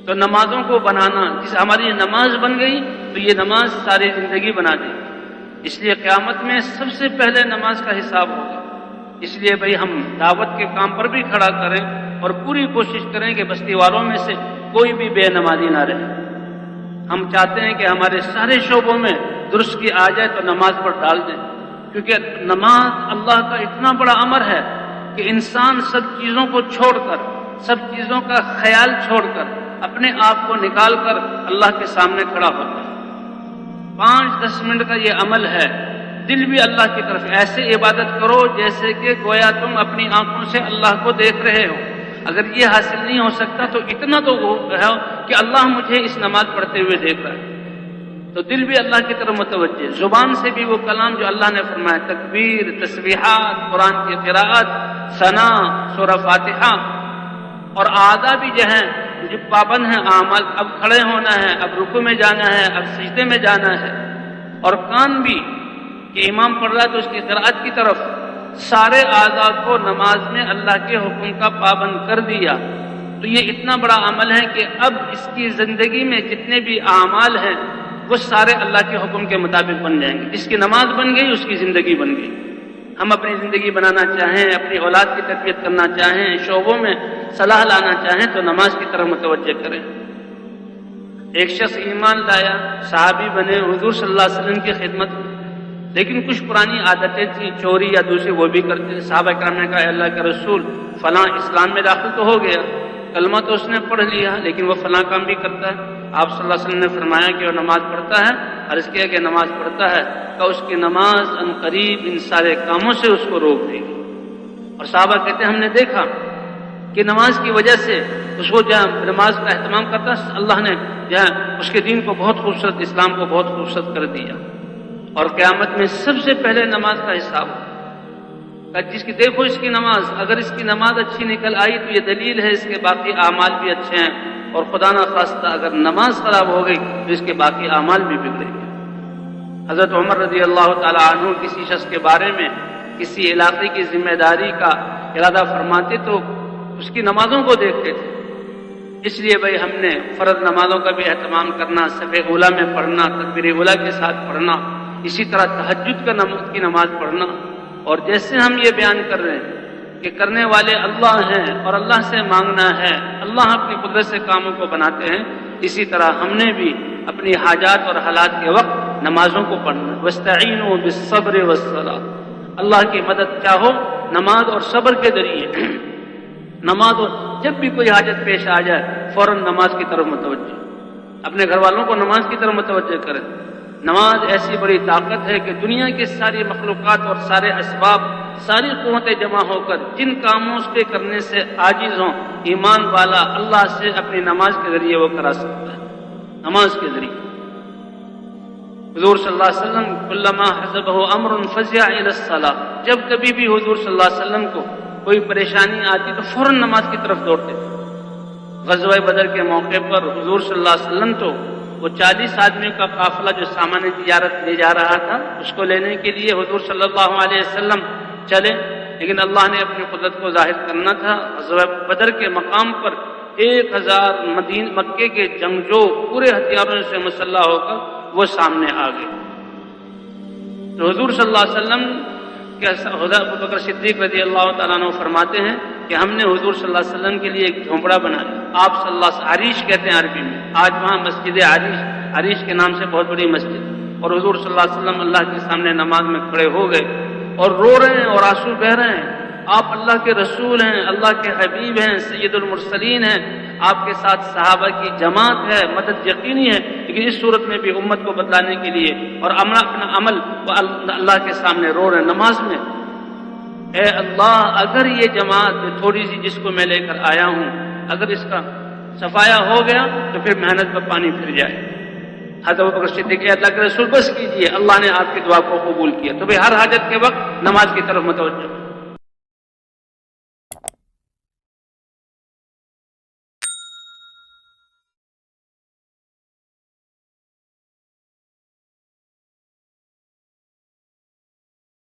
تو نمازوں کو بنانا، جس ہماری نماز بن گئی تو یہ نماز ساری زندگی بنا دے گی۔ اس لیے قیامت میں سب سے پہلے نماز کا حساب ہوگا۔ اس لیے بھائی ہم دعوت کے کام پر بھی کھڑا کریں اور پوری کوشش کریں کہ بستی والوں میں سے کوئی بھی بے نمازی نہ رہے۔ ہم چاہتے ہیں کہ ہمارے سارے شعبوں میں درست کی آ جائے تو نماز پر ڈال دیں، کیونکہ نماز اللہ کا اتنا بڑا امر ہے کہ انسان سب چیزوں کو چھوڑ کر، سب چیزوں کا خیال چھوڑ کر، اپنے آپ کو نکال کر اللہ کے سامنے کھڑا ہوتا ہے۔ 5-10 منٹ کا یہ عمل ہے، دل بھی اللہ کی طرف ایسے عبادت کرو جیسے کہ گویا تم اپنی آنکھوں سے اللہ کو دیکھ رہے ہو۔ اگر یہ حاصل نہیں ہو سکتا تو اتنا تو ہے کہ اللہ مجھے اس نماز پڑھتے ہوئے دیکھ رہا ہے، تو دل بھی اللہ کی طرف متوجہ، زبان سے بھی وہ کلام جو اللہ نے فرمایا، تکبیر، تسبیحات، قرآن کی قراءت، ثنا، سورہ فاتحہ، اور اعضاء بھی جو ہیں جو پابند ہیں اعمال، اب کھڑے ہونا ہے، اب رکوع میں جانا ہے، اب سجدے میں جانا ہے، اور کان بھی کہ امام پڑھ رہا ہے تو اس کی قراءت کی طرف، سارے اعضاء کو نماز میں اللہ کے حکم کا پابند کر دیا۔ تو یہ اتنا بڑا عمل ہے کہ اب اس کی زندگی میں جتنے بھی اعمال ہیں وہ سارے اللہ کے حکم کے مطابق بن جائیں گے۔ جس کی نماز بن گئی اس کی زندگی بن گئی۔ ہم اپنی زندگی بنانا چاہیں، اپنی اولاد کی تربیت کرنا چاہیں، شعبوں میں صلاح لانا چاہیں تو نماز کی طرف متوجہ کریں۔ ایک شخص ایمان لایا، صحابی بنے، حضور صلی اللہ علیہ وسلم کی خدمت میں، لیکن کچھ پرانی عادتیں تھیں، چوری یا دوسری وہ بھی کرتے۔ صحابہ کرام نے کہا، اے اللہ کے رسول، فلاں اسلام میں داخل تو ہو گیا، کلمہ تو اس نے پڑھ لیا، لیکن وہ فلاں کام بھی کرتا ہے۔ آپ صلی اللہ علیہ وسلم نے فرمایا کہ وہ نماز پڑھتا ہے، عرض کیا کہ نماز پڑھتا ہے، کہ اس کی نماز ان قریب ان سارے کاموں سے اس کو روک دے گی۔ اور صحابہ کہتے ہیں ہم نے دیکھا کہ نماز کی وجہ سے اس کو جہاں نماز کا اہتمام کرتا، اللہ نے جہاں اس کے دین کو بہت خوبصورت، اسلام کو بہت خوبصورت کر دیا۔ اور قیامت میں سب سے پہلے نماز کا حساب ہوگا۔ جس کی دیکھو اس کی نماز، اگر اس کی نماز اچھی نکل آئی تو یہ دلیل ہے اس کے باقی اعمال بھی اچھے ہیں، اور خدا نہ خواستہ اگر نماز خراب ہو گئی تو اس کے باقی اعمال بھی بگڑیں گے۔ حضرت عمر رضی اللہ تعالی عنہ کسی شخص کے بارے میں کسی علاقے کی ذمہ داری کا ارادہ فرماتے تو اس کی نمازوں کو دیکھتے تھے۔ اس لیے بھائی ہم نے فرض نمازوں کا بھی اہتمام کرنا، صف اولیٰ میں پڑھنا، تکبیر اولیٰ کے ساتھ پڑھنا، اسی طرح تہجد کی نماز پڑھنا۔ اور جیسے ہم یہ بیان کر رہے ہیں کہ کرنے والے اللہ ہیں اور اللہ سے مانگنا ہے، اللہ اپنی قدرت سے کاموں کو بناتے ہیں، اسی طرح ہم نے بھی اپنی حاجات اور حالات کے وقت نمازوں کو پڑھنا۔ وَاسْتَعِينُوا بِالصَّبْرِ وَالصَّلَاةِ، اللہ کی مدد چاہو نماز اور صبر کے ذریعے۔ نماز، اور جب بھی کوئی حاجت پیش آ جائے فوراً نماز کی طرف متوجہ، اپنے گھر والوں کو نماز کی طرف متوجہ کریں۔ نماز ایسی بڑی طاقت ہے کہ دنیا کی ساری مخلوقات اور سارے اسباب، ساری قوتیں جمع ہو کر جن کاموں اس کے کرنے سے عاجز ہوں، ایمان والا اللہ سے اپنی نماز کے ذریعے وہ کرا سکتا ہے۔ نماز کے ذریعے حضور صلی اللہ علیہ وسلم کلما حزبہ امر فزع الی الصلاۃ، جب کبھی بھی حضور صلی اللہ علیہ وسلم کو کوئی پریشانی آتی تو فوراً نماز کی طرف دوڑتے تھے۔ غزوہ بدر کے موقع پر حضور صلی اللہ علیہ وسلم تو وہ 40 آدمیوں کا قافلہ جو سامان تجارت لے جا رہا تھا اس کو لینے کے لیے حضور صلی اللہ علیہ وسلم چلے، لیکن اللہ نے اپنی قدرت کو ظاہر کرنا تھا۔ غزوہ بدر کے مقام پر 1000 مکے کے جنگجو پورے ہتھیاروں سے مسلح ہو کر وہ سامنے آ گئے۔ تو حضور صلی اللہ علیہ وسلم کے حضرت ابوبکر صدیق رضی اللہ تعالیٰ عنہ فرماتے ہیں کہ ہم نے حضور صلی اللہ علیہ وسلم کے لیے ایک جھونپڑا بنایا، آپ صلی اللہ علیہ وسلم، عریش کہتے ہیں عربی میں، آج وہاں مسجد عریش کے نام سے بہت بڑی مسجد، اور حضور صلی اللہ علیہ وسلم اللہ کے سامنے نماز میں کھڑے ہو گئے اور رو رہے ہیں اور آنسو بہہ رہے ہیں۔ آپ اللہ کے رسول ہیں، اللہ کے حبیب ہیں، سید المرسلین ہیں، آپ کے ساتھ صحابہ کی جماعت ہے، مدد یقینی ہے، لیکن اس صورت میں بھی امت کو بتلانے کے لیے اور اپنا عمل اللہ کے سامنے رو رہے ہیں نماز میں۔ اے اللہ، اگر یہ جماعت تھوڑی سی جس کو میں لے کر آیا ہوں اگر اس کا صفایا ہو گیا تو پھر محنت پر پانی پھر جائے۔ حضرت ابوبکر صدیق کہ اللہ کے رسول بس کیجئے، اللہ نے آپ کی دعا کو قبول کیا۔ تو بھئی ہر حاجت کے وقت نماز کی طرف متوجہ۔